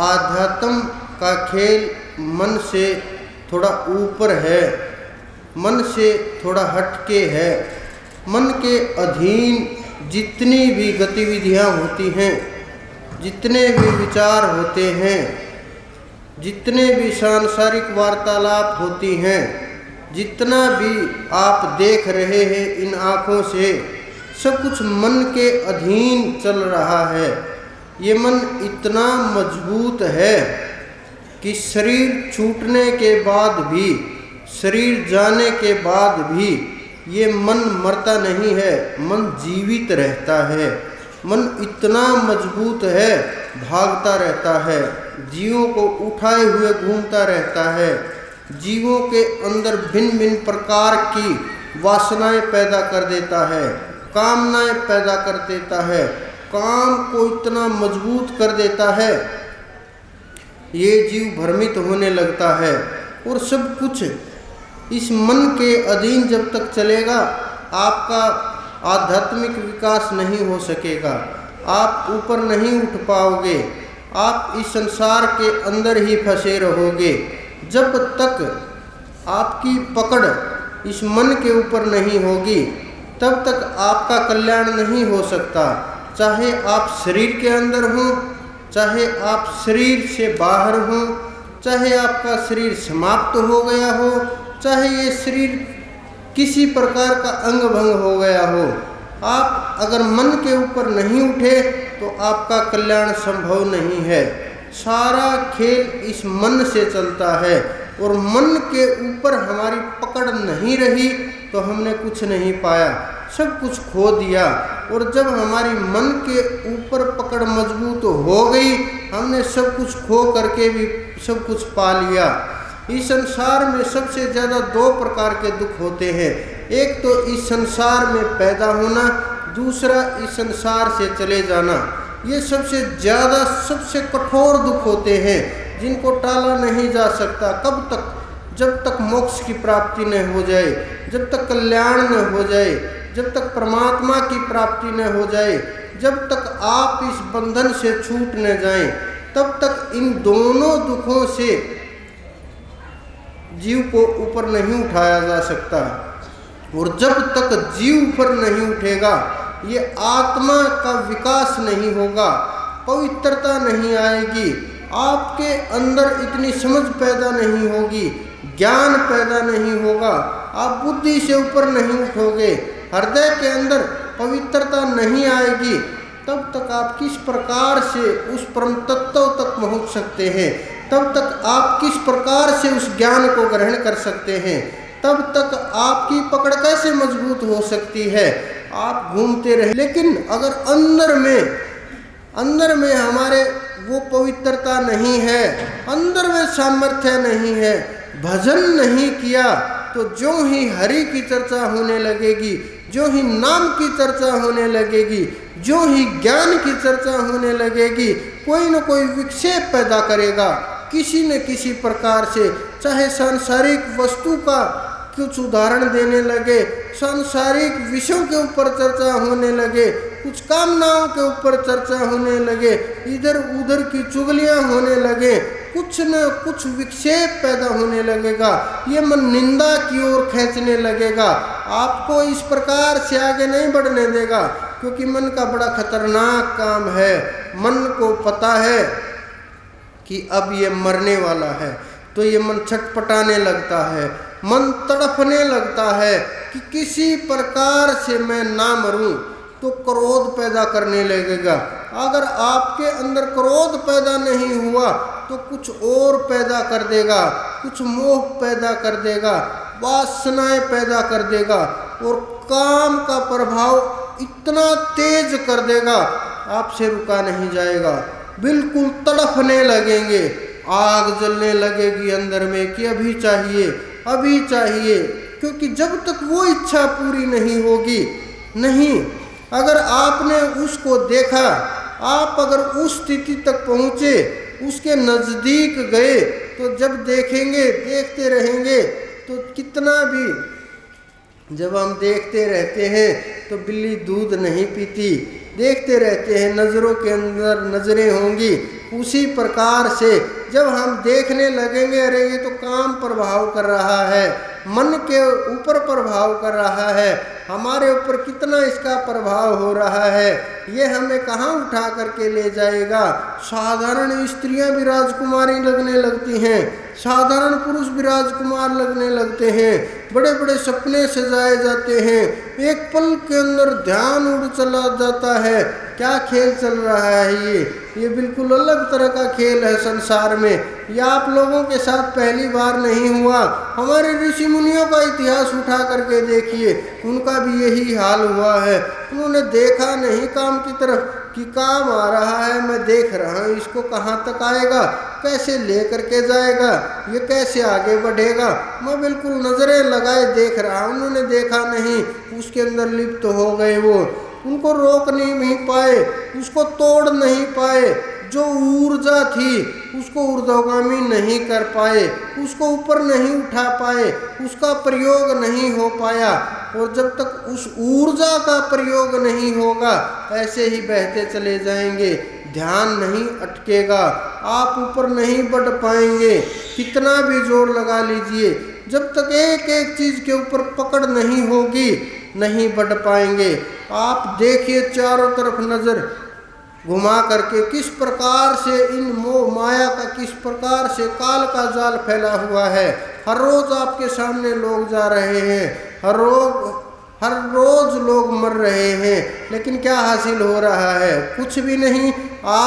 आध्यात्म का खेल मन से थोड़ा ऊपर है, मन से थोड़ा हटके है। मन के अधीन जितनी भी गतिविधियां होती हैं, जितने भी विचार होते हैं, जितने भी सांसारिक वार्तालाप होती हैं, जितना भी आप देख रहे हैं इन आँखों से, सब कुछ मन के अधीन चल रहा है। ये मन इतना मजबूत है कि शरीर छूटने के बाद भी, शरीर जाने के बाद भी ये मन मरता नहीं है, मन जीवित रहता है। मन इतना मजबूत है, भागता रहता है, जीवों को उठाए हुए घूमता रहता है, जीवों के अंदर भिन्न भिन्न प्रकार की वासनाएं पैदा कर देता है, कामनाएं पैदा कर देता है, काम को इतना मजबूत कर देता है, ये जीव भ्रमित होने लगता है। और सब कुछ इस मन के अधीन जब तक चलेगा, आपका आध्यात्मिक विकास नहीं हो सकेगा, आप ऊपर नहीं उठ पाओगे, आप इस संसार के अंदर ही फंसे रहोगे। जब तक आपकी पकड़ इस मन के ऊपर नहीं होगी, तब तक आपका कल्याण नहीं हो सकता। चाहे आप शरीर के अंदर हों, चाहे आप शरीर से बाहर हों, चाहे आपका शरीर समाप्त हो गया हो, चाहे ये शरीर किसी प्रकार का अंग भंग हो गया हो, आप अगर मन के ऊपर नहीं उठे तो आपका कल्याण संभव नहीं है। सारा खेल इस मन से चलता है, और मन के ऊपर हमारी पकड़ नहीं रही तो हमने कुछ नहीं पाया, सब कुछ खो दिया। और जब हमारी मन के ऊपर पकड़ मजबूत हो गई, हमने सब कुछ खो करके भी सब कुछ पा लिया। इस संसार में सबसे ज़्यादा दो प्रकार के दुख होते हैं, एक तो इस संसार में पैदा होना, दूसरा इस संसार से चले जाना। ये सबसे ज़्यादा सबसे कठोर दुख होते हैं, जिनको टाला नहीं जा सकता। कब तक? जब तक मोक्ष की प्राप्ति न हो जाए, जब तक कल्याण न हो जाए, जब तक परमात्मा की प्राप्ति न हो जाए, जब तक आप इस बंधन से छूट न जाएं, तब तक इन दोनों दुखों से जीव को ऊपर नहीं उठाया जा सकता। और जब तक जीव ऊपर नहीं उठेगा, ये आत्मा का विकास नहीं होगा, पवित्रता नहीं आएगी, आपके अंदर इतनी समझ पैदा नहीं होगी, ज्ञान पैदा नहीं होगा, आप बुद्धि से ऊपर नहीं उठोगे, हृदय के अंदर पवित्रता नहीं आएगी, तब तक आप किस प्रकार से उस परम तत्व तक पहुँच सकते हैं? तब तक आप किस प्रकार से उस ज्ञान को ग्रहण कर सकते हैं? तब तक आपकी पकड़ कैसे मजबूत हो सकती है? आप घूमते रहे। लेकिन अगर अंदर में हमारे वो पवित्रता नहीं है, अंदर में सामर्थ्य नहीं है, भजन नहीं किया, तो जो ही हरि की चर्चा होने लगेगी, जो ही नाम की चर्चा होने लगेगी, जो ही ज्ञान की चर्चा होने लगेगी, कोई न कोई विक्षेप पैदा करेगा किसी न किसी प्रकार से। चाहे सांसारिक वस्तु का कुछ उदाहरण देने लगे, सांसारिक विषयों के ऊपर चर्चा होने लगे, कुछ कामनाओं के ऊपर चर्चा होने लगे, इधर उधर की चुगलियां होने लगे, कुछ न कुछ विक्षेप पैदा होने लगेगा, ये मन निंदा की ओर खींचने लगेगा, आपको इस प्रकार से आगे नहीं बढ़ने देगा। क्योंकि मन का बड़ा खतरनाक काम है। मन को पता है कि अब ये मरने वाला है, तो ये मन छटपटाने लगता है, मन तड़फने लगता है कि किसी प्रकार से मैं ना मरूं, तो क्रोध पैदा करने लगेगा। अगर आपके अंदर क्रोध पैदा नहीं हुआ तो कुछ और पैदा कर देगा, कुछ मोह पैदा कर देगा, वासनाएं पैदा कर देगा, और काम का प्रभाव इतना तेज कर देगा, आपसे रुका नहीं जाएगा। बिल्कुल तड़फने लगेंगे, आग जलने लगेगी अंदर में कि अभी चाहिए, अभी चाहिए। क्योंकि जब तक वो इच्छा पूरी नहीं होगी, नहीं, अगर आपने उसको देखा, आप अगर उस स्थिति तक पहुँचे, उसके नज़दीक गए, तो जब देखेंगे, देखते रहेंगे, तो कितना भी, जब हम देखते रहते हैं तो बिल्ली दूध नहीं पीती, देखते रहते हैं, नज़रों के अंदर नज़रें होंगी, उसी प्रकार से जब हम देखने लगेंगे अरे ये तो काम प्रभाव कर रहा है, मन के ऊपर प्रभाव कर रहा है, हमारे ऊपर कितना इसका प्रभाव हो रहा है, ये हमें कहाँ उठा करके ले जाएगा। साधारण स्त्रियां भी राजकुमारी लगने लगती हैं, साधारण पुरुष भी राजकुमार लगने लगते हैं, बड़े बड़े सपने सजाए जाते हैं, एक पल के अंदर ध्यान उड़ चला जाता है। क्या खेल चल रहा है ये बिल्कुल अलग तरह का खेल है संसार में। यह आप लोगों के साथ पहली बार नहीं हुआ, हमारे ऋषि मुनियों का इतिहास उठा करके देखिए, उनका भी यही हाल हुआ है। उन्होंने देखा नहीं काम की तरफ कि काम आ रहा है, मैं देख रहा हूँ इसको कहाँ तक आएगा, कैसे ले करके जाएगा, ये कैसे आगे बढ़ेगा, मैं बिल्कुल नज़रें लगाए देख रहा हूँ। उन्होंने देखा नहीं, उसके अंदर लिप्त हो गए, वो उनको रोक नहीं पाए, उसको तोड़ नहीं पाए, जो ऊर्जा थी उसको ऊर्ध्वगामी नहीं कर पाए, उसको ऊपर नहीं उठा पाए, उसका प्रयोग नहीं हो पाया। और जब तक उस ऊर्जा का प्रयोग नहीं होगा ऐसे ही बहते चले जाएंगे, ध्यान नहीं अटकेगा, आप ऊपर नहीं बढ़ पाएंगे, कितना भी जोर लगा लीजिए, जब तक एक एक चीज़ के ऊपर पकड़ नहीं होगी नहीं बढ़ पाएंगे। आप देखिए चारों तरफ नज़र घुमा करके किस प्रकार से इन मोह माया का, किस प्रकार से काल का जाल फैला हुआ है। हर रोज़ आपके सामने लोग जा रहे हैं, हर रोज़ लोग मर रहे हैं, लेकिन क्या हासिल हो रहा है? कुछ भी नहीं। आप